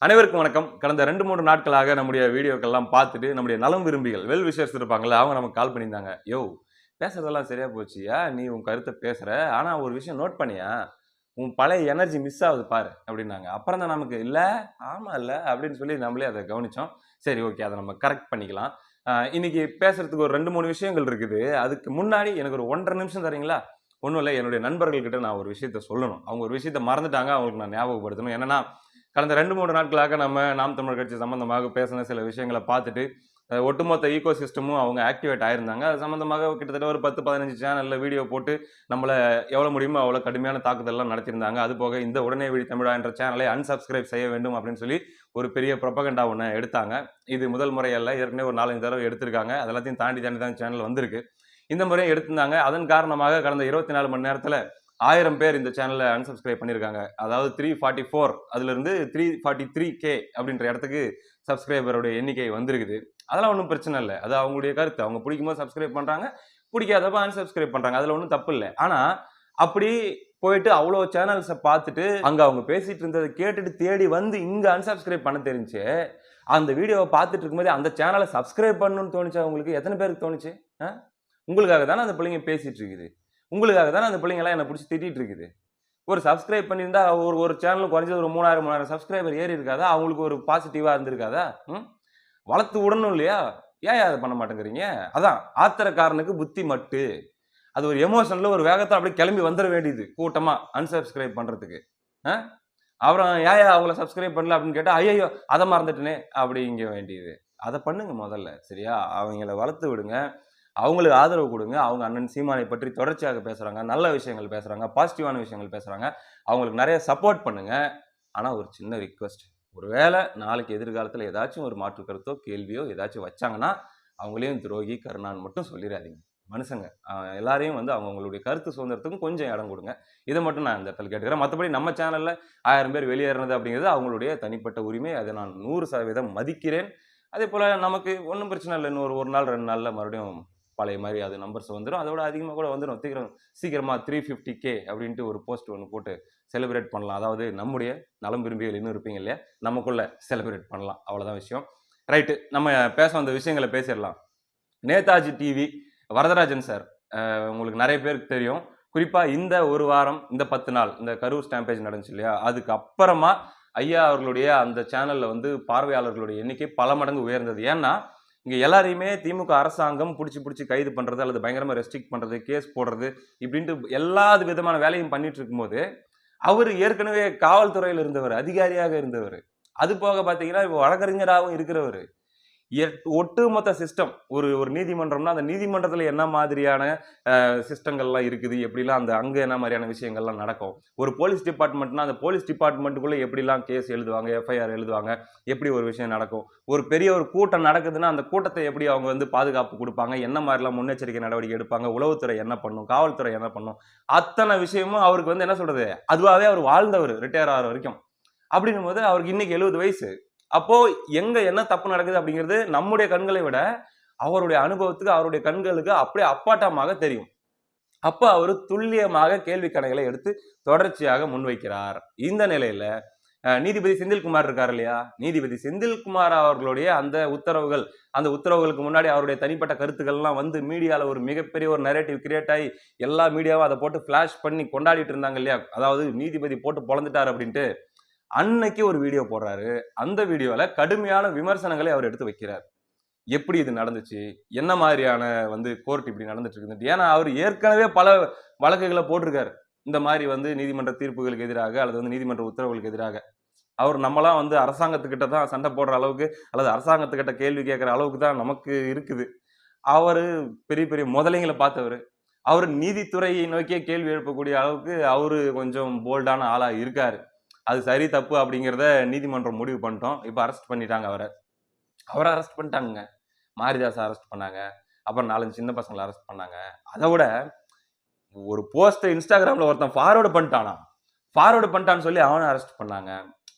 அனைவருக்கும் வணக்கம். கடந்த 2, 3 நாட்களாக நம்முடைய வீடியோக்கள்லாம் பார்த்துட்டு, நம்முடைய நலம் விரும்பிகள், வெல் விஷர்ஸ் இருப்பாங்கல்ல, அவங்க நமக்கு கால் பண்ணியிருந்தாங்க. "யோவ்! பேசுறதெல்லாம் சரியா போச்சுய்யா. நீ உன் கருத்த பேசுற. ஆனா ஒரு விஷயம் நோட் பண்ணியா? உன் பழைய எனர்ஜி மிஸ் ஆகுது பாரு" அப்படின்னாங்க. அப்புறம் தான் நமக்கு, "இல்ல, ஆமால்ல" அப்படின்னு சொல்லி நம்மளே அத கவனிச்சோம். சரி, ஓகே. அத நம்ம கரெக்ட் பண்ணிக்கலாம். இன்னைக்கு பேசுறதுக்கு ஒரு 2, 3 விஷயங்கள் இருக்குது. அதுக்கு முன்னாடி எனக்கு ஒரு 1 1/2 நிமிஷம் தர்றீங்களா? ஒண்ணும் இல்ல. என்னுடைய நண்பர்கள் கிட்ட நான் ஒரு விஷயத்த சொல்லணும். அவங்க ஒரு விஷயத்த மறந்துட்டாங்க. அவங்களுக்கு நான் ஞாபகப்படுத்தணும். என்னன்னா, கடந்த 2, 3 நாட்களாக நம்ம நாம் தமிழர் கட்சி சம்பந்தமாக பேசின சில விஷயங்கள பார்த்துட்டு, ஒட்டுமொத்த ஈகோ சிஸ்டமும் அவங்க ஆக்டிவேட் ஆயிருந்தாங்க. அது சம்பந்தமாக கிட்டத்தட்ட ஒரு 10, 15 சேனல்ல வீடியோ போட்டு, நம்மள எவ்வளவு முடியுமோ அவ்வளவு கடுமையான தாக்குதல்லாம் நடத்தியிருந்தாங்க. அதுபோக இந்த "உடனே விழி தமிழா" என்ற சேனலை அன்சப்ஸ்கிரைப் செய்ய வேண்டும் அப்படின்னு சொல்லி, ஒரு பெரிய புரொபகண்டா ஒண்ண எடுத்தாங்க. இது முதல் முறை அல்ல. ஏற்கனவே ஒரு 4, 5 தடவ எடுத்திருக்காங்க. அது எல்லாத்தையும் தாண்டி தாண்டி தான் சேனல் வந்திருக்கு. இந்த முறையும் எடுத்திருந்தாங்க. அதன் காரணமாக கடந்த 24 மணி நேரத்துல 1000 பேர் இந்த சேனலை அன்சப்ஸ்கிரைப் பண்ணியிருக்காங்க. அதாவது 344 அதிலிருந்து 343K அப்படின்ற இடத்துக்கு சப்ஸ்கிரைபருடைய எண்ணிக்கை வந்திருக்குது. அதெல்லாம் ஒண்ணும் பிரச்சனை இல்ல. அது அவங்களுடைய கருத்து. அவங்க பிடிக்கும்போது சப்ஸ்கிரைப் பண்றாங்க. பிடிக்காதப்ப அன்சப்ஸ்கிரைப் பண்றாங்க. அதுல ஒண்ணும் தப்பு இல்ல. ஆனா, அப்படி போயிட்டு அவ்வளோ சேனல்ஸ பார்த்துட்டு, அங்க அவங்க பேசிட்டு இருந்தத கேட்டுட்டு தேடி வந்து இங்க அன்சப்ஸ்கிரைப் பண்ண தெரிஞ்சுச்சு. அந்த வீடியோவ பார்த்துட்டு இருக்கும்போதே அந்த சேனல சப்ஸ்கிரைப் பண்ணணும்னு தோணுச்சா உங்களுக்கு? எத்தன பேருக்கு தோணுச்சு? அ? உங்களுக்காக தானே அந்த பிள்ளைங்க பேசிட்டு இருக்குது. உங்களுக்காக தானே அந்த பிள்ளைங்கலாம் என்ன புடிச்சு திட்டிட்டு இருக்குது. ஒரு சப்ஸ்கிரைப் பண்ணியிருந்தா ஒரு ஒரு சேனலும் குறைஞ்சது ஒரு 3000, 3000 சப்ஸ்கிரைபர் ஏறி இருக்காதா? அவங்களுக்கு ஒரு பாசிட்டிவா இருந்திருக்காதா? ம். வளர்த்து விடணும் இல்லையா? ஏன் அத பண்ண மாட்டேங்கிறீங்க? அதான் ஆத்திரக்காரனுக்கு புத்தி மட்டு. அது ஒரு எமோஷன்ல ஒரு வேகத்துல அப்படியே கிளம்பி வந்துர வேண்டியது. கூட்டமா அன்சப்ஸ்கிரைப் பண்றதுக்கு. அ. அப்புறம் ஏன்யா அவங்கள சப்ஸ்கிரைப் பண்ணல அப்படின்னு கேட்டா, "ஐயய்யோ! அத மறந்துட்டனே" அப்படிங்க வேண்டியது. அத பண்ணுங்க முதல்ல. சரியா? அவங்கள வளர்த்து விடுங்க. அவங்களுக்கு ஆதரவு குடுங்க. அவங்க அண்ணன் சீமானை பற்றி தொடர்ச்சியாக பேசுறாங்க. நல்ல விஷயங்கள் பேசுறாங்க. பாசிட்டிவான விஷயங்கள் பேசுறாங்க. அவங்களுக்கு நெறைய சப்போர்ட் பண்ணுங்க. ஆனா ஒரு சின்ன ரிக்வெஸ்ட். ஒருவேள நாளைக்கு எதிர்காலத்துல ஏதாச்சும் ஒரு மாற்று கருத்தோ, கேள்வியோ ஏதாச்சும் வச்சாங்கன்னா, அவங்களையும் துரோகி, கருணான்னு மட்டும் சொல்லிறாதீங்க. மனுசங்க. எல்லாரையும் வந்து அவங்களுடைய கருத்து சுதந்திரத்துக்கும் கொஞ்சம் இடம் குடுங்க. இத மட்டும் நான் இந்த இடத்துல கேட்டுக்கிறேன். மத்தபடி நம்ம சேனல்ல 1000 பேர் வெளியேறினது அப்படிங்கிறது அவங்களுடைய தனிப்பட்ட உரிமை. அதை நான் 100% மதிக்கிறேன். அதேபோல நமக்கு ஒண்ணும் பிரச்சனை இல்ல. இன்னும் ஒரு 1 நாள், 2 நாள்ல மறுபடியும் பழைய மாரி அது நம்பர்ஸ் வந்துரும். அதோட அதிகமா கூட வந்துரும். சீக்கிரமா 350K அப்படின்ட்டு ஒரு போஸ்ட் ஒண்ணு போட்டு செலிப்ரேட் பண்ணலாம். அதாவது நம்முடைய நலம் விரும்பிகள் இன்னும் இருப்பீங்க இல்லையா? நமக்குள்ள செலிப்ரேட் பண்ணலாம். அவ்வளவுதான் விஷயம். ரைட். நம்ம பேச வந்த விஷயங்கள பேசிறலாம். Netaji TV Varadarajan sir. உங்களுக்கு நெறைய பேருக்கு தெரியும். குறிப்பா இந்த 1 வாரம், இந்த 10 நாள், இந்த கரூர் ஸ்டாம்பேஜ் நடந்துச்சு இல்லையா? அதுக்கு அப்புறமா ஐயா அவர்களுடைய அந்த சேனல்ல வந்து பார்வையாளர்களுடைய எண்ணிக்கை பல மடங்கு உயர்ந்தது. ஏன்னா, இங்க எல்லாரையுமே திமுக அரசாங்கம் புடிச்சு புடிச்சு கைது பண்றது, அல்லது பயங்கரமா ரெஸ்ட்ரிக்ட் பண்றது, கேஸ் போடுறது, இப்படின்ட்டு எல்லா விதமான வேலையும் பண்ணிட்டு இருக்கும்போது, அவரு ஏற்கனவே காவல்துறையில இருந்தவரு. அதிகாரியாக இருந்தவரு. அது போக பார்த்தீங்கன்னா, இப்ப வழக்கறிஞராவும் இருக்கிறவரு. ஒட்டுமொத்த சிஸ்டம் ஒரு ஒரு நீதிமன்றம்னா, அந்த நீதிமன்றத்துல என்ன மாதிரியான சிஸ்டங்கள்லாம் இருக்குது, எப்படிலாம் அங்க என்ன மாரியான விஷயங்கள்லாம் நடக்கும். ஒரு போலீஸ் டிபார்ட்மெண்ட்னா, அந்த போலீஸ் டிபார்ட்மெண்ட்டுக்குள்ள எப்படிலாம் கேஸ் எழுதுவாங்க, எஃப்ஐஆர் எழுதுவாங்க, எப்படி ஒரு விஷயம் நடக்கும். ஒரு பெரிய ஒரு கூட்டம் நடக்குதுன்னா, அந்த கூட்டத்த எப்படி அவங்க வந்து பாதுகாப்பு குடுப்பாங்க, என்ன மாரிலாம் முன்னெச்சரிக்கை நடவடிக்கை எடுப்பாங்க, உளவுத்துறை என்ன பண்ணும், காவல்துறை என்ன பண்ணும், அத்தன விஷயமும் அவருக்கு வந்து என்ன சொல்றது, அதுவாவே அவர் வாழ்ந்தவரு ரிட்டயர் ஆகுற வரைக்கும். அப்படின்னும்போது அவருக்கு இன்னைக்கு 70 வயசு. அப்போ எங்க என்ன தப்பு நடக்குது அப்படிங்கிறது நம்முடைய கண்களை விட அவருடைய அனுபவத்துக்கு, அவருடைய கண்களுக்கு அப்படியே அப்பட்டமாக தெரியும். அப்ப அவரு துல்லியமாக கேள்வி கணைகளை எடுத்து தொடர்ச்சியாக முன்வைக்கிறார். இந்த நிலையில நீதிபதி செந்தில்குமார் இருக்காரு இல்லையா? நீதிபதி செந்தில்குமார் அவர்களுடைய அந்த உத்தரவுகள், அந்த உத்தரவுகளுக்கு முன்னாடி அவருடைய தனிப்பட்ட கருத்துக்கள்லாம் வந்து மீடியால ஒரு மிகப்பெரிய ஒரு நரேட்டிவ் கிரியேட் ஆயி, எல்லா மீடியாவும் அத போட்டு ஃபிளாஷ் பண்ணி கொண்டாடிட்டு இருந்தாங்க இல்லையா? அதாவது நீதிபதி போட்டு பொளந்துட்டாரு அப்படின்ட்டு. அன்னைக்கு ஒரு வீடியோ போடுறாரு. அந்த வீடியோல கடுமையான விமர்சனங்களை அவர் எடுத்து வைக்கிறார். எப்படி இது நடந்துச்சு? என்ன மாதிரியான வந்து கோர்ட் இப்படி நடந்துட்டு இருக்குதுன்ட்டு. ஏன்னா, அவரு ஏற்கனவே பல வழக்குகள போட்டிருக்காரு. இந்த மாரி வந்து நீதிமன்ற தீர்ப்புகளுக்கு எதிராக அல்லது வந்து நீதிமன்ற உத்தரவுகளுக்கு எதிராக. அவர் நம்மலாம் வந்து அரசாங்கத்துக்கிட்ட தான் சண்டை போடுற அளவுக்கு அல்லது அரசாங்கத்துக்கிட்ட கேள்வி கேட்கிற அளவுக்கு தான் நமக்கு இருக்குது. அவரு பெரிய பெரிய முதலைங்கள பார்த்தவரு. அவரு நீதித்துறையை நோக்கியே கேள்வி எழுப்பக்கூடிய அளவுக்கு அவரு கொஞ்சம் போல்டான ஆளா இருக்காரு. அது சரி, தப்பு அப்படிங்கிறத நீதிமன்றம் முடிவு பண்ணிட்டோம். இப்ப அரெஸ்ட் பண்ணிட்டாங்க அவர. அவர அரெஸ்ட் பண்ணிட்டாங்கங்க. மாரிதாஸ அரெஸ்ட் பண்ணாங்க. அப்புறம் 4, 5 சின்ன பசங்கள அரெஸ்ட் பண்ணாங்க. அத விட ஒரு போஸ்ட்ட Instagramல ஒருத்தன் ஃபார்வர்ட் பண்ணிட்டானாம். ஃபார்வர்ட் பண்ணிட்டான்னு சொல்லி அவன அரெஸ்ட் பண்ணாங்க.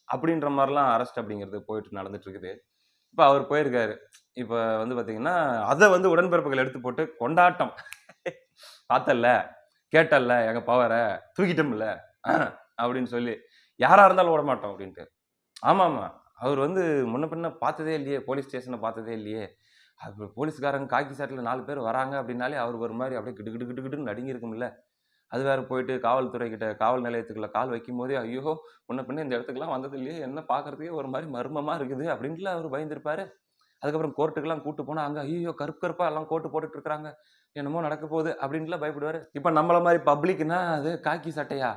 அப்படின்ற மாரிலாம் அரெஸ்ட் அப்படிங்கிறது போயிட்டு நடந்துட்டு இருக்குது. இப்ப அவர் போயிருக்காரு. இப்ப வந்து பாத்தீங்கன்னா, அத வந்து உடன்பிறப்புகள் எடுத்து போட்டு கொண்டாட்டம். "பார்த்தல்ல, கேட்டல்ல எங்க பவர, தூக்கிட்டோம்ல" அப்படின்னு சொல்லி, "யாரா இருந்தாலும் விடமாட்டோம்" அப்படின்ட்டு. ஆமாமா. அவர் வந்து முன்ன பின்ன பார்த்ததே இல்லையே, போலீஸ் ஸ்டேஷனை பார்த்ததே இல்லையே. அது போலீஸ்காரங்க காக்கி சட்டையில் 4 பேர் வராங்க அப்படின்னாலே அவருக்கு ஒரு மாதிரி அப்படியே கிடு கிடு கிடு கிடுன்னு நடுங்கியிருக்கும்ல. அது வேற போயிட்டு காவல்துறை கிட்ட காவல் நிலையத்துக்குள்ள கால் வைக்கும்போதே, ஐயோ! முன்ன பின்ன இந்த இடத்துக்குலாம் வந்தது இல்லையே, என்ன பார்க்கறதுக்கே ஒரு மாரி மர்மமா இருக்குது அப்படின்ட்டுல அவரு பயந்திருப்பாரு. அதுக்கப்புறம் கோர்ட்டுக்கெல்லாம் கூட்டு போனா, அங்க ஐய்யயோ! கருப்பு கருப்பா எல்லாம் கோட்டு போட்டுட்டு இருக்காங்க. என்னமோ நடக்க போகுது அப்படின்ட்டுலாம் பயப்படுவாரு. இப்ப நம்மள மாரி பப்ளிக்னா அது காக்கி சட்டையா?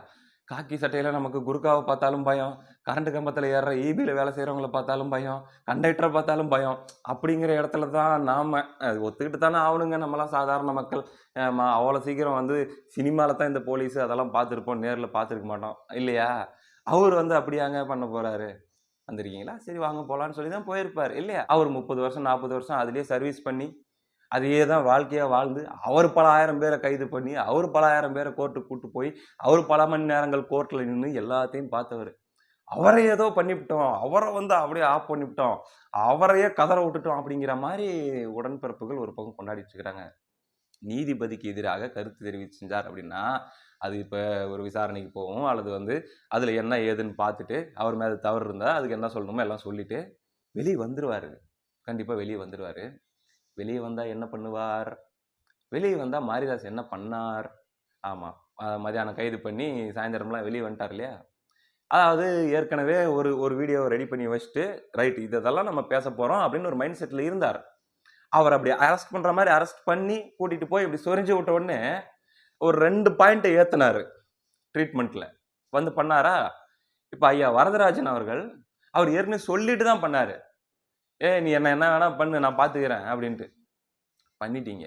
காக்கி சட்டையில நமக்கு குர்காவ பார்த்தாலும் பயம். கரண்ட் கம்பத்துல ஏறுற ஈபில வேலை செய்றவங்கள பார்த்தாலும் பயம். கண்டக்டர பார்த்தாலும் பயம். அப்படிங்கிற இடத்துல தான் நாம அது ஒத்துக்கிட்டு தானே ஆவணுங்க. நம்மலாம் சாதாரண மக்கள். அவ்வளோ சீக்கிரம் வந்து சினிமால தான் இந்த போலீஸ் அதெல்லாம் பார்த்துருப்போம். நேர்ல பார்த்துருக்க மாட்டோம். இல்லையா? அவரு வந்து அப்படியாங்க பண்ண போறாரு. வந்திருக்கீங்களா? சரி வாங்க போலான்னு சொல்லி தான் போயிருப்பாரு. இல்லையா? அவர் 30 வருஷம், 40 வருஷம் அதிலேயே சர்வீஸ் பண்ணி, அதையே தான் வாழ்க்கையா வாழ்ந்து, அவர் பல 1000 பேர கைது பண்ணி, அவர் பல 1000 பேர கோர்ட்டுக்கு கூட்டு போய், அவர் பல மணி நேரங்கள் கோர்ட்ல நின்னு எல்லாத்தையும் பார்த்தவரு. அவர ஏதோ பண்ணிப்புட்டோம். அவர வந்து அப்படியே ஆஃப் பண்ணிப்புட்டோம். அவரையே கதற விட்டுட்டோம் அப்படிங்கிற மாரி உடன்பிறப்புகள் ஒரு பக்கம் கொண்டாடிட்டு இருக்கிறாங்க. நீதிபதிக்கு எதிராக கருத்து தெரிவிச்சு செஞ்சார் அப்படின்னா, அது இப்ப ஒரு விசாரணைக்கு போகும். அல்லது வந்து அதுல என்ன ஏதுன்னு பார்த்துட்டு, அவர் மேல தவறு இருந்தா அதுக்கு என்ன சொல்லணுமோ எல்லாம் சொல்லிட்டு, வெளிய வந்துருவாரு. கண்டிப்பா வெளிய வந்துருவாரு. வெளிய வந்தா என்ன பண்ணுவார்? வெளிய வந்தா மாரிதாஸ் என்ன பண்ணார்? ஆமா. மதியானம் கைது பண்ணி சாயந்தரம்லாம் வெளிய வந்துட்டார் இல்லையா? அதாவது ஏற்கனவே ஒரு ஒரு வீடியோவ ரெடி பண்ணி வச்சுட்டு, ரைட் இதெல்லாம் நம்ம பேசப் போறோம் அப்படின்னு ஒரு மைண்ட் செட்ல இருந்தார். அவர் அப்படி அரெஸ்ட் பண்ற மாரி அரெஸ்ட் பண்ணி கூட்டிட்டு போய் இப்படி சொரிஞ்சு விட்ட உடனே, ஒரு 2 பாயிண்ட் ஏத்துனாரு ட்ரீட்மெண்ட்ல. வந்து பண்ணாரா? இப்ப ஐயா வரதராஜன் அவர்கள், அவர் ஏற்கனவே சொல்லிட்டு தான் பண்ணாரு. "ஏய் நீ என்ன என்ன வேணா பண்ணு நான் பார்த்துக்கிறேன்" அப்படின்ட்டு. பண்ணிட்டீங்க.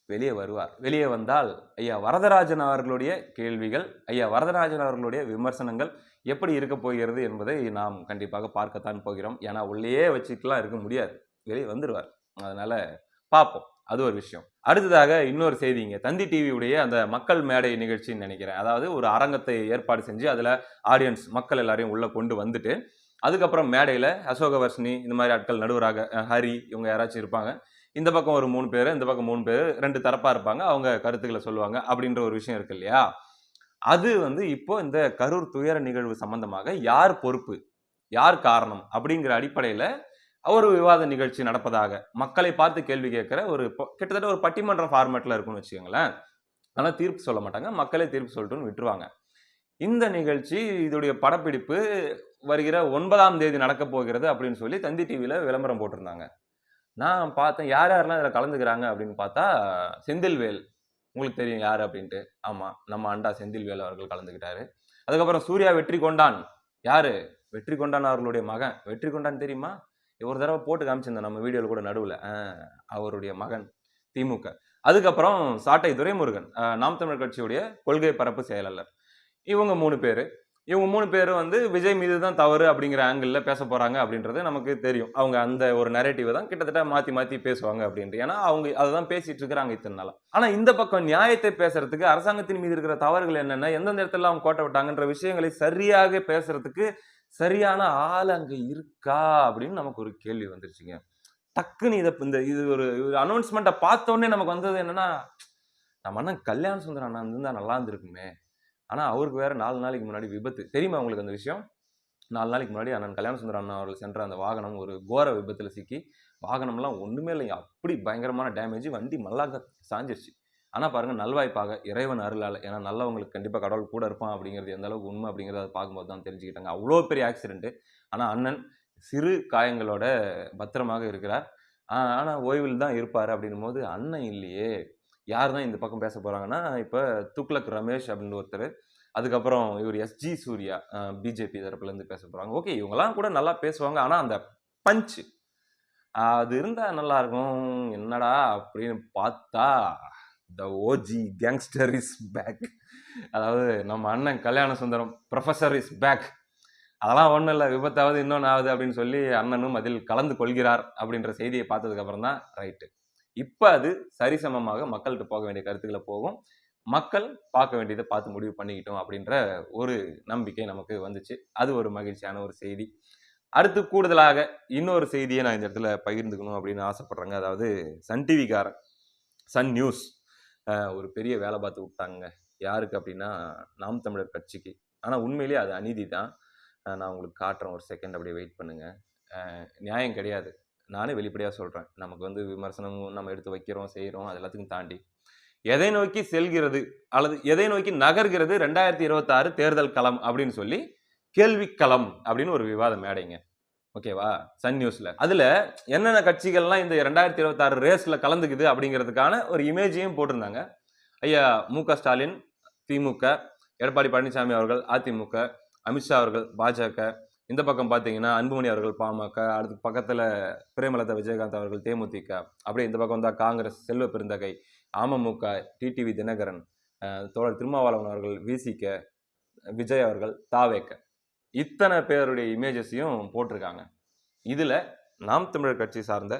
வெளிய வருவார். வெளிய வந்தால் ஐயா வரதராஜன் அவர்களுடைய கேள்விகள், ஐயா வரதராஜன் அவர்களுடைய விமர்சனங்கள் எப்படி இருக்கப் போகிறது என்பதை நாம் கண்டிப்பாக பார்க்கத்தான் போகிறோம். ஏன்னா உள்ளேயே வச்சுட்டுலாம் இருக்க முடியாது. வெளிய வந்துருவார். அதனால பார்ப்போம். அது ஒரு விஷயம். அடுத்ததாக இன்னொரு செய்திங்க. தந்தி டிவியுடைய அந்த மக்கள் மேடை நிகழ்ச்சின்னு நெனைக்கிறேன். அதாவது ஒரு அரங்கத்தை ஏற்பாடு செஞ்சு, அதுல ஆடியன்ஸ் மக்கள் எல்லாரையும் உள்ள கொண்டு வந்துட்டு, அதுக்கப்புறம் மேடையில அசோகவர்ஷினி இந்த மாரி ஆட்கள் நடுவராக ஹரி இவங்க யாராச்சும் இருப்பாங்க. இந்த பக்கம் ஒரு 3 பேரு, இந்த பக்கம் 3 பேரு 2 தரப்பா இருப்பாங்க. அவங்க கருத்துக்கள சொல்லுவாங்க. அப்படின்ற ஒரு விஷயம் இருக்கு இல்லையா? அது வந்து இப்போ இந்த கரூர் துயர நிகழ்வு சம்பந்தமாக யார் பொறுப்பு? யார் காரணம்? அப்படிங்கிற அடிப்படையில ஒரு விவாத நிகழ்ச்சி நடப்பதாக, மக்களை பார்த்து கேள்வி கேட்கிற ஒரு கிட்டத்தட்ட ஒரு பட்டிமன்றம் ஃபார்மேட்ல இருக்கும்னு வச்சுக்கோங்களேன். ஆனா தீர்ப்பு சொல்ல மாட்டாங்க. மக்களே தீர்ப்பு சொல்லட்டும்னு விட்டுருவாங்க. இந்த நிகழ்ச்சி இதோடைய படப்பிடிப்பு வருகிற 9ஆம் தேதி நடக்கப் போகிறது அப்படின்னு சொல்லி தந்தி டிவில விளம்பரம் போட்டிருந்தாங்க. நான் பார்த்தேன் யார் யாரெல்லாம் இதுல கலந்துக்கிறாங்க அப்படின்னு பார்த்தா, செந்தில்வேல். உங்களுக்கு தெரியும் யாரு அப்படின்ட்டு. ஆமா. நம்ம அண்டா செந்தில்வேல் அவர்கள் கலந்துக்கிட்டாரு. அதுக்கப்புறம் சூர்யா வெற்றிகொண்டான். யாரு? வெற்றிகொண்டான் அவர்களுடைய மகன். வெற்றிகொண்டான் தெரியுமா? ஒரு தடவ போட்டு காமிச்சிருந்தேன் நம்ம வீடியோல கூட நடுவுல. அவருடைய மகன். திமுக. அதுக்கப்புறம் சாட்டை துரைமுருகன். நாம் தமிழர் கட்சியுடைய கொள்கை பரப்பு செயலாளர். இவங்க 3 பேரு. இவங்க 3 பேரும் வந்து விஜய் மீது தான் தவறு அப்படிங்கிற ஆங்கிள்ல பேசப் போறாங்க அப்படின்றது நமக்கு தெரியும். அவங்க அந்த ஒரு நரேட்டிவ தான் கிட்டத்தட்ட மாத்தி மாத்தி பேசுவாங்க அப்படின்ட்டு. ஏன்னா, அவங்க அததான் பேசிட்டு இருக்கிறாங்க இத்தன நாளா. ஆனா இந்த பக்கம் நியாயத்தை பேசுறதுக்கு அரசாங்கத்தின் மீது இருக்கிற தவறுகள் என்னென்ன? எந்தெந்த இடத்துல அவங்க கோட்ட விட்டாங்கன்ற விஷயங்களை சரியாக பேசுறதுக்கு சரியான ஆள் அங்க இருக்கா? அப்படின்னு நமக்கு ஒரு கேள்வி வந்துருச்சுங்க. டக்குன்னு இது ஒரு அனவுன்ஸ்மென்ட்ட பார்த்த உடனே நமக்கு வந்தது என்னன்னா, நம்ம அண்ணன் கல்யாண சுந்தரம் அண்ணன் இருந்திருந்தா நல்லா இருந்திருக்குமே. ஆனா, அவருக்கு வேற 4 நாளைக்கு முன்னாடி விபத்து. தெரியுமா உங்களுக்கு அந்த விஷயம்? 4 நாளைக்கு முன்னாடி அண்ணன் கல்யாண சுந்தரம் அண்ணா அவர்கள் சென்ற அந்த வாகனம் ஒரு கோர விபத்துல சிக்கி, வாகனம்லாம் ஒண்ணுமே இல்லைங்க. அப்படி பயங்கரமான டேமேஜ். வண்டி மல்லாக்க சாஞ்சிருச்சு. ஆனா பாருங்க, நல்வாய்ப்பாக இறைவன் அருளால, ஏன்னா நல்லவங்களுக்கு கண்டிப்பா கடவுள் கூட இருப்பான் அப்படிங்கிறது எந்த அளவுக்கு உண்மை அப்படிங்கிறத பார்க்கும்போது தான் தெரிஞ்சுக்கிட்டாங்க. அவ்வளோ பெரிய ஆக்சிடென்ட். ஆனா அண்ணன் சிறு காயங்களோட பத்திரமாக இருக்கிறார். ஆனா ஓய்வில் தான் இருப்பாரு அப்படின்னும்போது, அண்ணன் இல்லையே. யார் தான் இந்த பக்கம் பேச போறாங்கன்னா, இப்ப துக்ளக் ரமேஷ் அப்படின்னு ஒருத்தரு. அதுக்கப்புறம் இவரு எஸ்ஜி சூர்யா பிஜேபி தரப்புல இருந்து பேச போறாங்க. ஓகே, இவங்கலாம் கூட நல்லா பேசுவாங்க. ஆனா அந்த பஞ்ச் அது இருந்தா நல்லா இருக்கும். என்னடா அப்படின்னு பார்த்தா, the OG gangster is back. அதாவது நம்ம அண்ணன் Kalyana Sundaram professor is back. அதெல்லாம் ஒண்ணும் இல்ல. விபத்தாவது இன்னொன்னு ஆகுது அப்படின்னு சொல்லி அண்ணனும் அதில் கலந்து கொள்கிறார் அப்படின்ற செய்தியை பார்த்ததுக்கு அப்புறம் தான் ரைட். இப்ப அது சரிசமமாக மக்கள்கிட்ட போக வேண்டிய கருத்துக்களை போகும். மக்கள் பார்க்க வேண்டியதை பார்த்து முடிவு பண்ணிக்கிட்டோம் அப்படின்ற ஒரு நம்பிக்கை நமக்கு வந்துச்சு. அது ஒரு மகிழ்ச்சியான ஒரு செய்தி. அடுத்து கூடுதலாக இன்னொரு செய்தியை நான் இந்த இடத்துல பகிர்ந்துக்கணும் அப்படின்னு ஆசைப்படுறேங்க. அதாவது சன் டிவிக்காரன், சன் நியூஸ் ஒரு பெரிய வேலை பார்த்து விட்டாங்க. யாருக்கு அப்படின்னா, நாம் தமிழர் கட்சிக்கு. ஆனா உண்மையிலேயே அது அநீதி தான். நான் உங்களுக்கு காட்டுறேன், ஒரு செகண்ட் அப்படியே வெயிட் பண்ணுங்க. நியாயம் கிடையாது. நானே வெளிப்படையா சொல்றேன். நமக்கு வந்து விமர்சனம் நம்ம எடுத்து வைக்கிறோம், செய்றோம். அது எல்லாத்துக்கும் தாண்டி, எதை நோக்கி செல்கிறது அல்லது எதை நோக்கி நகர்கிறது 2026 தேர்தல் களம் அப்படின்னு சொல்லி, கேள்விக்களம் அப்படின்னு ஒரு விவாத மேடைங்க. ஓகேவா? சன் நியூஸ்ல. அதுல என்னென்ன கட்சிகள்லாம் இந்த 2026 ரேஸ்ல கலந்துக்குது அப்படிங்கிறதுக்கான ஒரு இமேஜையும் போட்டிருந்தாங்க. ஐயா மு.க. ஸ்டாலின் திமுக, எடப்பாடி பழனிசாமி அவர்கள் அதிமுக, அமித்ஷா அவர்கள் பாஜக, இந்த பக்கம் பார்த்தீங்கன்னா அன்புமணி அவர்கள் பாமக, அடுத்து பக்கத்துல பிரேமலதா விஜயகாந்த் அவர்கள் தேமுதிக, அப்படியே இந்த பக்கம் வந்தா காங்கிரஸ் செல்வ பெருந்தகை, அமமுக டிடிவி தினகரன், தோழர் திருமாவளவன் அவர்கள் விசிக, விஜய் அவர்கள் தாவேக, இத்தனை பேருடைய இமேஜஸையும் போட்டிருக்காங்க. இதுல நாம் தமிழர் கட்சி சார்ந்த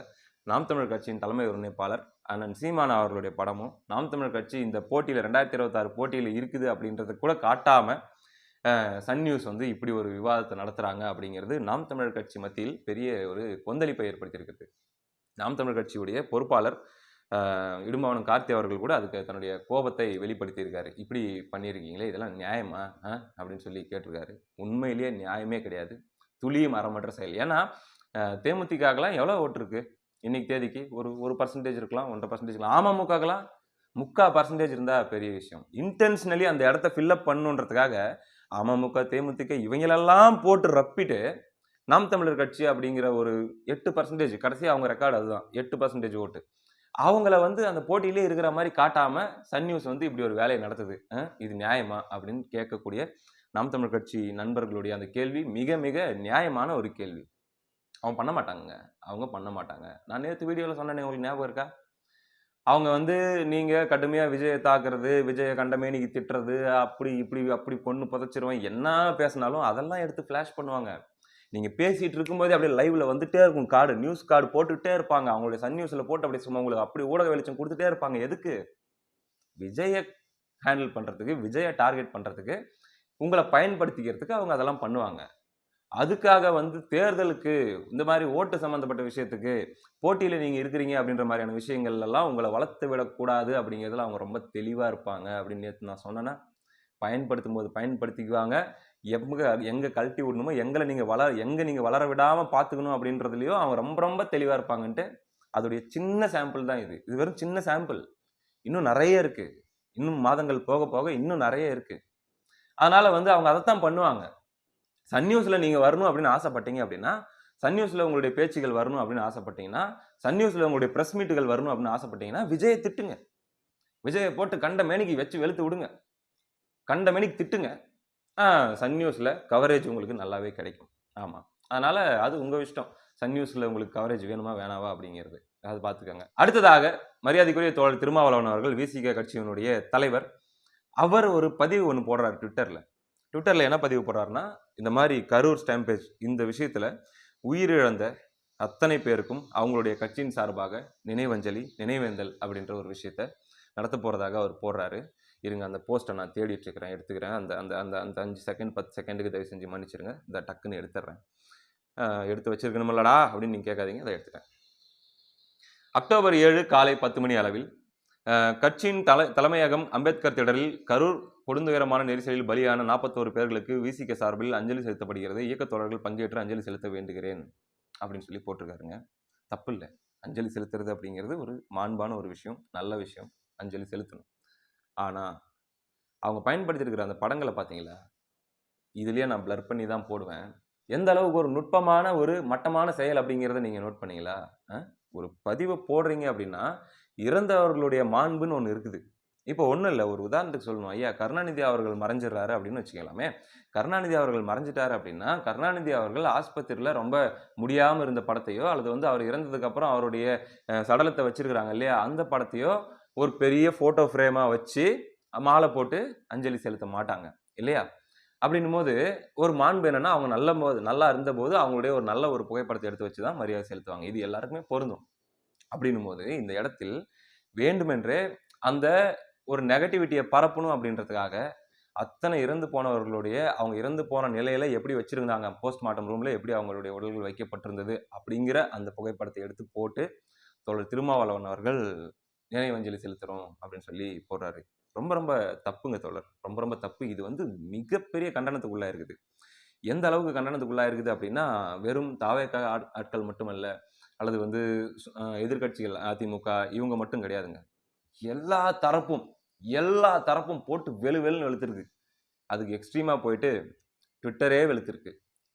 நாம் தமிழர் கட்சியின் தலைமை ஒருங்கிணைப்பாளர் அண்ணன் சீமான் அவர்களுடைய படமும் நாம் தமிழர் கட்சி இந்த போட்டியில 2026 போட்டியில இருக்குது அப்படின்றத கூட காட்டாம சன் நியூஸ் வந்து இப்படி ஒரு விவாதத்தை நடத்துறாங்க அப்படிங்கிறது நாம் தமிழர் கட்சி மத்தியில் பெரிய ஒரு கொந்தளிப்பை ஏற்படுத்தியிருக்கிறது. நாம் தமிழர் கட்சியுடைய பொறுப்பாளர் இடும்பாவனம் கார்த்தி அவர்கள் கூட அதுக்கு தன்னுடைய கோபத்தை வெளிப்படுத்தியிருக்காரு. இப்படி பண்ணியிருக்கீங்களே, இதெல்லாம் நியாயமா அப்படின்னு சொல்லி கேட்டிருக்காரு. உண்மையிலேயே நியாயமே கிடையாது, துளியும் அறமற்ற செயல். ஏன்னா தேமுதிகலாம் எவ்வளோ ஓட்டு இருக்கு இன்னைக்கு தேதிக்கு? ஒரு பர்சன்டேஜ் இருக்கலாம், 1.5% இருக்கலாம். அமமுகலாம் 3/4% இருந்தா பெரிய விஷயம். இன்டென்ஷனலி அந்த இடத்த ஃபில்அப் பண்ணுன்றதுக்காக அமமுக தேமுதிக இவங்களெல்லாம் போட்டு ரப்பிட்டு நாம் தமிழர் கட்சி அப்படிங்கிற ஒரு 8%, கடைசி அவங்க ரெக்கார்டு அதுதான், 8% ஓட்டு, அவங்கள வந்து அந்த போட்டியிலே இருக்கிற மாதிரி காட்டாம சன் நியூஸ் வந்து இப்படி ஒரு வேலையை நடத்துது. இது நியாயமா அப்படின்னு கேட்கக்கூடிய நாம் தமிழர் கட்சி நண்பர்களுடைய அந்த கேள்வி மிக மிக நியாயமான ஒரு கேள்வி. அவங்க பண்ண மாட்டாங்க. நான் நேற்று வீடியோவில் சொன்னேனே, உங்களுக்கு ஞாபகம் இருக்கா? அவங்க வந்து நீங்க கடுமையா விஜயை தாக்குறது, விஜயை கண்டமேனிக்கு திட்டுறது, அப்படி பொண்ணு புதைச்சிருவேன் என்ன பேசினாலும் அதெல்லாம் எடுத்து ஃபிளாஷ் பண்ணுவாங்க. நீங்க பேசிட்டு இருக்கும்போதே அப்படியே லைவ்ல வந்துட்டே இருக்கும் கார்டு, நியூஸ் கார்டு போட்டுக்கிட்டே இருப்பாங்க. அவங்களுடைய சன் நியூஸ்ல போட்டு அப்படியே சும்மா உங்களுக்கு அப்படி ஊடக வெளிச்சம் கொடுத்துட்டே இருப்பாங்க. எதுக்கு? விஜயை ஹேண்டில் பண்றதுக்கு, விஜயை டார்கெட் பண்றதுக்கு, உங்களை பயன்படுத்திக்கிறதுக்கு அவங்க அதெல்லாம் பண்ணுவாங்க. அதுக்காக வந்து தேர்தலுக்கு இந்த மாதிரி ஓட்டு சம்பந்தப்பட்ட விஷயத்துக்கு போட்டியில நீங்க இருக்கிறீங்க அப்படின்ற மாதிரியான விஷயங்கள் எல்லாம் உங்களை வளர்த்து விடக்கூடாது அப்படிங்கிறதுல அவங்க ரொம்ப தெளிவா இருப்பாங்க அப்படின்னு நேற்று நான் சொன்னேன்னா, பயன்படுத்தும் போது பயன்படுத்திக்குவாங்க. எங்க கழட்டி விடணுமோ, எங்க நீங்க வளர விடாம பாத்துக்கணும் அப்படின்றதுலயும் அவங்க ரொம்ப ரொம்ப தெளிவா இருப்பாங்கன்ட்டு அதோடைய சின்ன சாம்பிள் தான் இது. இது வெறும் சின்ன சாம்பிள். இன்னும் நிறைய இருக்கு. இன்னும் மாதங்கள் போக போக இன்னும் நிறைய இருக்கு. அதனால வந்து அவங்க அதைத்தான் பண்ணுவாங்க. சன் நியூஸ்ல நீங்க வரணும் அப்படின்னு ஆசைப்பட்டீங்க அப்படின்னா, சன் நியூஸ்ல உங்களுடைய பேச்சுகள் வரணும் அப்படின்னு ஆசைப்பட்டீங்கன்னா, சன் நியூஸ்ல உங்களுடைய பிரஸ் மீட்டுகள் வரணும் அப்படின்னு ஆசைப்பட்டீங்கன்னா, விஜயை திட்டுங்க. விஜயை போட்டு கண்ட மேனிக்கு வச்சு வெளுத்து விடுங்க. கண்ட மேனிக்கு திட்டுங்க. சன் நியூஸ்ல கவரேஜ் உங்களுக்கு நல்லாவே கிடைக்கும். ஆமா. அதனால அது உங்க இஷ்டம். சன் நியூஸ்ல உங்களுக்கு கவரேஜ் வேணுமா வேணாவா அப்படிங்கிறது. அது பார்த்துக்கங்க. அடுத்ததாக மரியாதைக்குரிய தோழர் திருமாவளவன் அவர்கள், விசிக கட்சியினுடைய தலைவர், அவர் ஒரு பதிவு ஒன்று போடுறாரு ட்விட்டர்ல என்ன பதிவு போடுறாருன்னா, இந்த மாதிரி கரூர் ஸ்டாம்பேஜ் இந்த விஷயத்துல உயிரிழந்த அத்தனை பேருக்கும் அவங்களுடைய கட்சியின் சார்பாக நினைவேந்தல் அப்படின்ற ஒரு விஷயத்த நடத்த போறதாக அவர் போடுறாரு. இருங்க, அந்த போஸ்ட்டை நான் தேடிட்டு இருக்கிறேன், எடுத்துக்கிறேன். அந்த அந்த அந்த அந்த 5 செகண்ட் 10 செகண்டுக்கு தயவு செஞ்சு மன்னிச்சிருங்க. இந்த டக்குன்னு எடுத்துடுறேன். எடுத்து வச்சிருக்கணுமில்லடா அப்படின்னு நீங்க கேட்காதீங்க, அதை எடுத்துட்டேன். அக்டோபர் 7 காலை 10 மணி அளவில் கட்சியின் தலைமையகம் அம்பேத்கர் திடலில் கரூர் கொடுந்துயரமான நெரிசலில் பலியான 41 பேர்களுக்கு விசிக சார்பில் அஞ்சலி செலுத்தப்படுகிறது. இயக்கத் தோழர்கள் பங்கேற்று அஞ்சலி செலுத்த வேண்டுகிறேன் அப்படின்னு சொல்லி போட்டிருக்காருங்க. தப்பு இல்லை. அஞ்சலி செலுத்துறது அப்படிங்கிறது ஒரு மாண்பான ஒரு விஷயம், நல்ல விஷயம். அஞ்சலி செலுத்தணும். ஆனா அவங்க பயன்படுத்தியிருக்கிற அந்த படங்களை பார்த்தீங்களா? இதுலயே நான் பிளர் பண்ணி தான் போடுவேன். எந்த அளவுக்கு ஒரு நுட்பமான ஒரு மட்டமான செயல் அப்படிங்கிறத நீங்க நோட் பண்ணீங்களா? ஒரு பதிவை போடுறீங்க அப்படின்னா இறந்தவர்களுடைய மாண்புன்னு ஒன்று இருக்குது. இப்போ ஒன்றும் இல்லை, ஒரு உதாரணத்துக்கு சொல்லணும். ஐயா கருணாநிதி அவர்கள் மறைஞ்சிடறாரு அப்படின்னு வச்சுக்கலாமே. கருணாநிதி அவர்கள் மறைஞ்சிட்டாரு அப்படின்னா, கருணாநிதி அவர்கள் ஆஸ்பத்திரியில் ரொம்ப முடியாமல் இருந்த படத்தையோ, அல்லது வந்து அவர் இறந்ததுக்கு அப்புறம் அவருடைய சடலத்தை வச்சிருக்கிறாங்க இல்லையா, அந்த படத்தையோ ஒரு பெரிய போட்டோ ஃப்ரேமா வச்சு மாலை போட்டு அஞ்சலி செலுத்த மாட்டாங்க இல்லையா? அப்படின்னும் போது ஒரு மாண்பு என்னன்னா, அவங்க நல்லா இருந்தபோது அவங்களுடைய ஒரு நல்ல ஒரு புகைப்படத்தை எடுத்து வச்சு தான் மரியாதை செலுத்துவாங்க. இது எல்லாருக்குமே பொருந்தும். அப்படின்னும் போது இந்த இடத்தில் வேண்டுமென்றே அந்த ஒரு நெகட்டிவிட்டியை பரப்பணும் அப்படின்றதுக்காக அத்தனை இறந்து போனவர்களுடைய அவங்க இறந்து போன நிலையில எப்படி வச்சிருந்தாங்க, போஸ்ட்மார்ட்டம் ரூம்ல எப்படி அவங்களுடைய உடல்கள் வைக்கப்பட்டிருந்தது அப்படிங்கிற அந்த புகைப்படத்தை எடுத்து போட்டு தோழர் திருமாவளவன் அவர்கள் நினைவஞ்சலி செலுத்துறோம் அப்படின்னு சொல்லி போடுறாரு. ரொம்ப ரொம்ப தப்புங்க தோழர், ரொம்ப ரொம்ப தப்பு. இது வந்து மிகப்பெரிய கண்டனத்துக்குள்ள இருக்குது. எந்த அளவுக்கு கண்டனத்துக்குள்ளா இருக்குது அப்படின்னா, வெறும் தாவேகா ஆட்கள் மட்டுமல்ல, அல்லது வந்து எதிர்க்கட்சிகள் அதிமுக இவங்க மட்டும் கிடையாதுங்க. எல்லா தரப்பும் எல்லா தரப்பும் போட்டு வெளு வெளுன்னு வெளுத்துருக்கு. அதுக்கு எக்ஸ்ட்ரீமா போயிட்டு ட்விட்டரே வெளுத்திருக்கு.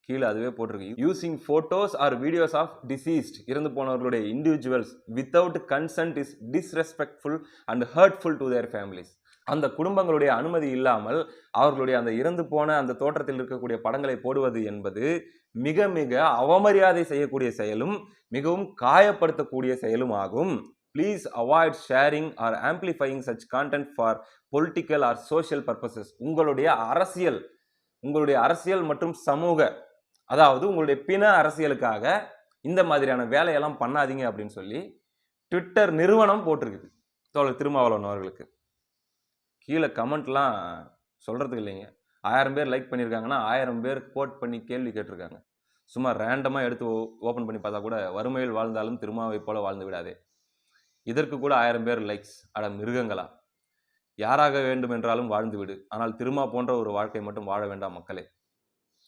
கீழ அதுவே போட்டிருக்கு. Using photos or videos of deceased இறந்து போனவர்களுடைய individuals without consent is disrespectful and hurtful to their families. அந்த குடும்பங்களுடைய அனுமதி இல்லாமல் அவர்களுடைய அந்த இறந்து போன அந்த தோற்றத்தில் இருக்கக்கூடிய படங்களை போடுவது என்பது மிக மிக அவமரியாதை செய்யக்கூடிய செயலும் மிகவும் காயப்படுத்தக்கூடிய செயலும் ஆகும். Please avoid sharing or amplifying such content for political or social purposes. உங்களுடைய அரசியல் மற்றும் சமூக, அதாவது உங்களுடைய பிண அரசியலுக்காக இந்த மாதிரியான வேலையெல்லாம் பண்ணாதீங்க அப்படின்னு சொல்லி ட்விட்டர் நிறுவனம் போட்டிருக்குது தோழர் திருமாவளவன் அவர்களுக்கு. கீழே கமெண்ட்லாம் சொல்றதுக்கு இல்லைங்க. 1000 பேர் லைக் பண்ணியிருக்காங்கன்னா 1000 பேர் கோட் பண்ணி கேள்வி கேட்டிருக்காங்க. சும்மா ரேண்டமாக எடுத்து ஓப்பன் பண்ணி பார்த்தா கூட வறுமையில் வாழ்ந்தாலும் திருமாவை போல வாழ்ந்து விடாதே, இதற்கு கூட 1000 பேர் லைக்ஸ். அட மிருகங்களா, யாராக வேண்டும் என்றாலும் வாழ்ந்து விடு, ஆனால் திருமா போன்ற ஒரு வாழ்க்கை மட்டும் வாழ வேண்டாம் மக்களே.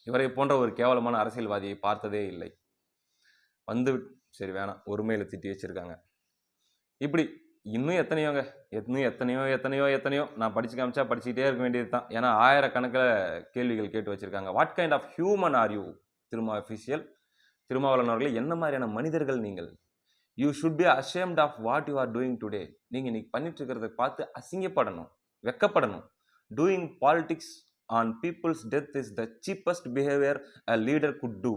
இவரை போன்ற ஒரு கேவலமான அரசியல்வாதியை பார்த்ததே இல்லை. வந்து சரி வேணாம், ஒருமையில திட்டி வச்சிருக்காங்க. இப்படி இன்னும் எத்தனையோங்க, எத்தனையோ நான் படிச்சு காமிச்சா படிச்சுக்கிட்டே இருக்க வேண்டியது தான். ஏன்னா 1000 கணக்கில் கேள்விகள் கேட்டு வச்சிருக்காங்க. What kind of human are you Thiruma official? Thirumavalavan அவர்களே, என்ன மாதிரியான மனிதர்கள் நீங்கள்? You should be ashamed of what you are doing today. நீங்கள் இன்னைக்கு பண்ணிட்டு இருக்கிறத பார்த்து அசிங்கப்படணும், வெக்கப்படணும். Doing politics on people's death is the cheapest behaviour a leader could do.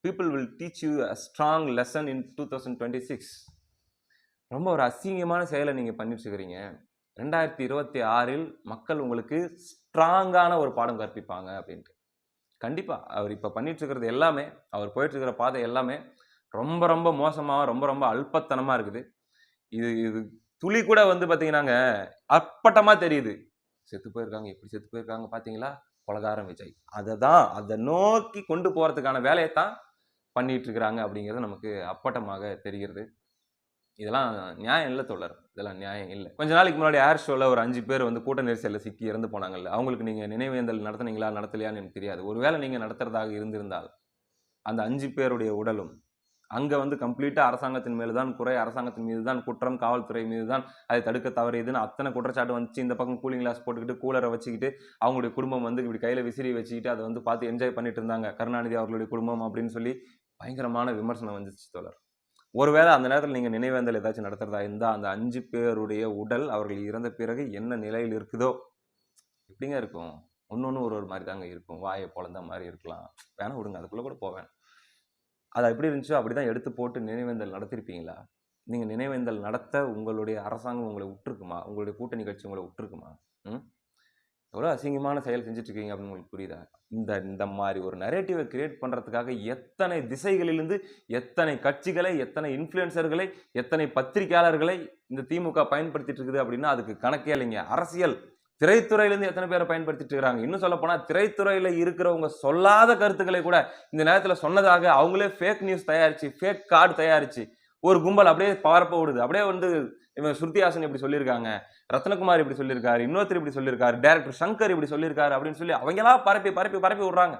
People will teach you a strong lesson in 2026. ரொம்ப ஒரு அசிங்கமான செயலை நீங்கள் பண்ணிட்டு இருக்கிறீங்க. 2026 மக்கள் உங்களுக்கு ஸ்ட்ராங்கான ஒரு பாடம் கற்பிப்பாங்க அப்படின்ட்டு. கண்டிப்பாக அவர் இப்போ பண்ணிட்டு இருக்கிறது எல்லாமே, அவர் போயிட்டு இருக்கிற பாதை எல்லாமே ரொம்ப ரொம்ப மோசமாக, ரொம்ப ரொம்ப அல்பத்தனமாக இருக்குது. இது துளி கூட வந்து பார்த்தீங்கன்னாங்க அப்பட்டமாக தெரியுது. செத்து போயிருக்காங்க, எப்படி செத்து போயிருக்காங்க பார்த்தீங்களா, கொலகாரம் விஜய். அதை நோக்கி கொண்டு போகிறதுக்கான வேலையை தான் பண்ணிட்டு இருக்கிறாங்க அப்படிங்கிறது நமக்கு அப்பட்டமாக தெரிகிறது. இதெல்லாம் நியாயம் இல்லை தோழர், இதெல்லாம் நியாயம் இல்லை. கொஞ்ச நாளைக்கு முன்னாடி ஏர் ஷோவில் ஒரு 5 பேர் வந்து கூட்ட நெரிசலில் சிக்கி இறந்து போனாங்கல்ல, அவங்களுக்கு நீங்கள் நினைவேந்தல் நடத்துனீங்களா நடத்தலையான்னு எனக்கு தெரியாது. ஒருவேளை நீங்கள் நடத்துறதாக இருந்திருந்தால் அந்த 5 பேருடைய உடலும் அங்கே வந்து கம்ப்ளீட்டாக அரசாங்கத்தின் மேல் தான் குறை, அரசாங்கத்தின் மீது தான் குற்றம், காவல்துறை மீது தான் அதை தடுக்க தவறியதுன்னு அத்தனை குற்றச்சாட்டு வந்துச்சு. இந்த பக்கம் கூலிங் கிளாஸ் போட்டுக்கிட்டு கூலரை வச்சுக்கிட்டு அவங்களுடைய குடும்பம் வந்து இப்படி கையில் விசிறி வச்சுக்கிட்டு அதை வந்து பார்த்து என்ஜாய் பண்ணிட்டு இருந்தாங்க, கருணாநிதி அவர்களுடைய குடும்பம் அப்படின்னு சொல்லி பயங்கரமான விமர்சனம் வந்துச்சு தோழர். ஒருவேளை அந்த நேரத்தில் நீங்கள் நினைவேந்தல் ஏதாச்சும் நடத்துறதா இருந்தால் அந்த 5 பேருடைய உடல் அவர்கள் இறந்த பிறகு என்ன நிலையில் இருக்குதோ எப்படிங்க இருக்கும்? ஒன்று ஒரு மாதிரி தாங்க இருக்கும். வாயை பொழந்த மாதிரி இருக்கலாம், வேணா விடுங்க, அதுக்குள்ளே கூட போவேன். அது எப்படி இருந்துச்சோ அப்படி தான் எடுத்து போட்டு நினைவேந்தல் நடத்திருப்பீங்களா? நீங்கள் நினைவேந்தல் நடத்த உங்களுடைய அரசாங்கம் உங்களை விட்டுருக்குமா? உங்களுடைய கூட்டணி கட்சி உங்களை விட்டுருக்குமா? எவ்வளோ அசிங்கமான செயல் செஞ்சுட்ருக்கீங்க அப்படின்னு உங்களுக்கு புரியுதா? இந்த மாதிரி ஒரு நரேட்டிவை கிரியேட் பண்ணுறதுக்காக எத்தனை திசைகளிலிருந்து எத்தனை கட்சிகளை, எத்தனை இன்ஃப்ளூயன்சர்களை, எத்தனை பத்திரிகையாளர்களை இந்த திமுக பயன்படுத்திட்டு இருக்குது அப்படின்னா அதுக்கு கணக்கே இல்லைங்க. அரசியல் திரைத்துறையிலேருந்து எத்தனை பேரை பயன்படுத்திட்டு இருக்கிறாங்க. இன்னும் சொல்ல போனால் திரைத்துறையில் இருக்கிறவங்க சொல்லாத கருத்துக்களை கூட இந்த நேரத்தில் சொன்னதாக அவங்களே ஃபேக் நியூஸ் தயாரிச்சு, ஃபேக் கார்டு தயாரிச்சு ஒரு கும்பல் அப்படியே பரப்ப விடுது. அப்படியே வந்து இவன் ஸ்ருதிஹாசன் இப்படி சொல்லியிருக்காங்க, ரத்னகுமார் இப்படி சொல்லியிருக்காரு, இன்னொருத்தர் இப்படி சொல்லியிருக்காரு, டைரக்டர் சங்கர் இப்படி சொல்லியிருக்காரு அப்படின்னு சொல்லி அவங்களா பரப்பி விடுறாங்க.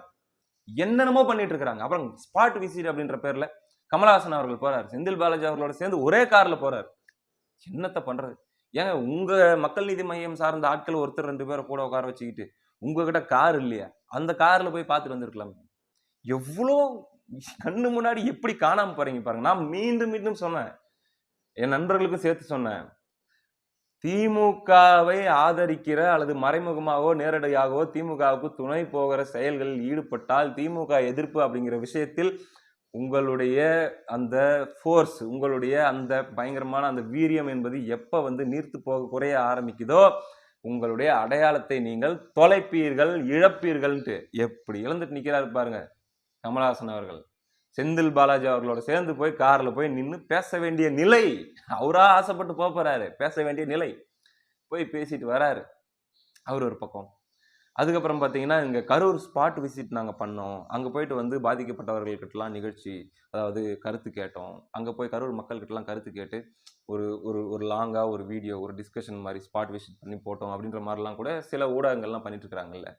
என்னென்னமோ பண்ணிட்டு இருக்காங்க. அப்புறம் ஸ்பாட் விசிட் அப்படின்ற பேர்ல கமலஹாசன் அவர்கள் போறாரு, செந்தில் பாலாஜி அவர்களோட சேர்ந்து ஒரே கார்ல போறாரு. என்னத்தை பண்றது? ஏங்க உங்க மக்கள் நீதி மையம் சார்ந்த ஆட்கள் ஒருத்தர் 2 பேரை கூட உட்கார வச்சுக்கிட்டு உங்ககிட்ட கார் இல்லையா, அந்த கார்ல போய் பார்த்துட்டு வந்திருக்கலாம். எவ்வளோ கண்ணு முன்னாடி எப்படி காணாம போறீங்க பாருங்க. நான் மீண்டும் மீண்டும் சொன்னேன், என் நண்பர்களுக்கும் சேர்த்து சொன்னேன், திமுகவை ஆதரிக்கிற அல்லது மறைமுகமாகவோ நேரடியாகவோ திமுகவுக்கு துணை போகிற செயல்களில் ஈடுபட்டால் திமுக எதிர்ப்பு அப்படிங்கிற விஷயத்தில் உங்களுடைய அந்த ஃபோர்ஸ், உங்களுடைய அந்த பயங்கரமான அந்த வீரியம் என்பது எப்போ வந்து நீர்த்து போக குறைய ஆரம்பிக்குதோ உங்களுடைய அடையாளத்தை நீங்கள் தொலைப்பீர்கள், இழப்பீர்கள்ன்ட்டு எப்படி இழந்துட்டு நிற்கிறாரு பாருங்க கமலஹாசன் அவர்கள். செந்தில் பாலாஜி அவர்களோட சேர்ந்து போய் கார்ல போய் நின்று பேச வேண்டிய நிலை, அவரா ஆசைப்பட்டு போறாரு, பேச வேண்டிய நிலை, போய் பேசிட்டு வராரு அவர் ஒரு பக்கம். அதுக்கப்புறம் பார்த்தீங்கன்னா இங்கே கரூர் ஸ்பாட் விசிட் நாங்கள் பண்ணோம். அங்கே போயிட்டு வந்து பாதிக்கப்பட்டவர்கள்கிட்டலாம் நிகழ்ச்சி, அதாவது கருத்து கேட்டோம். அங்கே போய் கரூர் மக்கள்கிட்டலாம் கருத்து கேட்டு ஒரு ஒரு ஒரு லாங்காக ஒரு வீடியோ, ஒரு டிஸ்கஷன் மாதிரி ஸ்பாட் விசிட் பண்ணி போட்டோம் அப்படின்ற மாதிரிலாம் கூட சில ஊடகங்கள்லாம் பண்ணிட்டு இருக்கிறாங்கல்ல.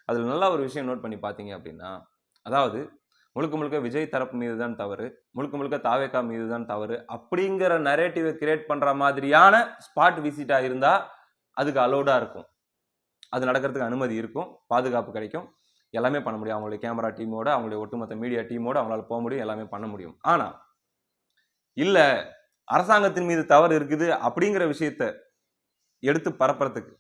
அதில் நல்லா ஒரு விஷயம் நோட் பண்ணி பார்த்தீங்க அப்படின்னா, அதாவது முழுக்க முழுக்க விஜய் தரப்பு மீது தான் தவறு, முழுக்க முழுக்க தாவேகா மீது தான் தவறு அப்படிங்கிற நரேட்டிவை கிரியேட் பண்ற மாதிரியான ஸ்பாட் விசிட்டா இருந்தா அதுக்கு அலோடா இருக்கும். அது நடக்கிறதுக்கு அனுமதி இருக்கும், பாதுகாப்பு கிடைக்கும், எல்லாமே பண்ண முடியும். அவங்களுடைய கேமரா டீமோட, அவங்களுடைய ஒட்டுமொத்த மீடியா டீமோட அவங்களால போக முடியும், எல்லாமே பண்ண முடியும். ஆனா இல்ல அரசாங்கத்தின் மீது தவறு இருக்குது அப்படிங்கிற விஷயத்த எடுத்து பரப்புறதுக்கு,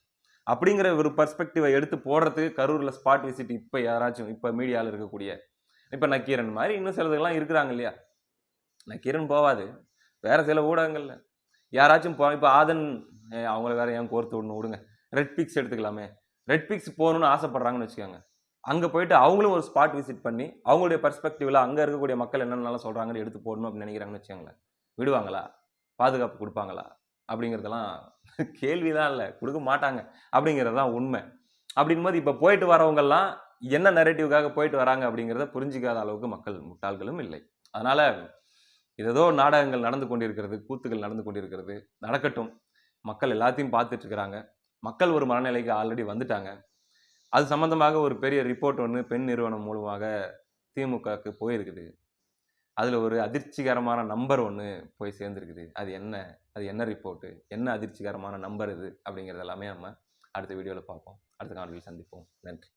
அப்படிங்கிற ஒரு பெர்ஸ்பெக்டிவை எடுத்து போடுறதுக்கு கரூர்ல ஸ்பாட் விசிட் இப்ப யாராச்சும் இப்ப மீடியால இருக்கக்கூடிய இப்ப நக்கீரன் மாதிரி இன்னும் சிலதுக்கெல்லாம் இருக்கிறாங்க இல்லையா? நக்கீரன் போவாது. வேற சில ஊடகங்கள்ல யாராச்சும் இப்ப ஆதன் அவங்கள வேற ஏன் கோர்த்து விடணும் விடுங்க. ரெட் பிக்ஸ் எடுத்துக்கலாமே. ரெட் பிக்ஸ் போகணும்னு ஆசைப்படுறாங்கன்னு வச்சுக்கோங்க. அங்க போயிட்டு அவங்களும் ஒரு ஸ்பாட் விசிட் பண்ணி அவங்களுடைய பெர்ஸ்பெக்டிவ்ல அங்க இருக்கக்கூடிய மக்கள் என்னென்னலாம் சொல்றாங்கன்னு எடுத்து போடணும் அப்படின்னு நினைக்கிறாங்கன்னு வச்சுக்கோங்களேன். விடுவாங்களா? பாதுகாப்பு குடுப்பாங்களா? அப்படிங்கிறதெல்லாம் கேள்விதான் இல்ல. குடுக்க மாட்டாங்க. அப்படிங்கிறது தான் உண்மை. அப்படிங்கும்போது இப்ப போயிட்டு வரவங்கலாம் என்ன நரேட்டிவ்காக போயிட்டு வராங்க அப்படிங்கிறத புரிஞ்சுக்காத அளவுக்கு மக்கள் முட்டாள்களும் இல்லை. அதனால ஏதேதோ நாடகங்கள் நடந்து கொண்டிருக்கிறது, கூத்துக்கள் நடந்து கொண்டிருக்கிறது. நடக்கட்டும். மக்கள் எல்லாத்தையும் பார்த்துட்டு இருக்கிறாங்க. மக்கள் ஒரு மனநிலைக்கு ஆல்ரெடி வந்துட்டாங்க. அது சம்பந்தமாக ஒரு பெரிய ரிப்போர்ட் ஒண்ணு பெண் நிறுவனம் மூலமாக திமுகக்கு போயிருக்குது. அதுல ஒரு அதிர்ச்சிகரமான நம்பர் ஒண்ணு போய் சேர்ந்திருக்குது. அது என்ன? அது என்ன ரிப்போர்ட்? என்ன அதிர்ச்சிகரமான நம்பர் இது? அப்படிங்கிறது எல்லாமே நம்ம அடுத்த வீடியோல பார்ப்போம். அடுத்த காணொளியில் சந்திப்போம். நன்றி.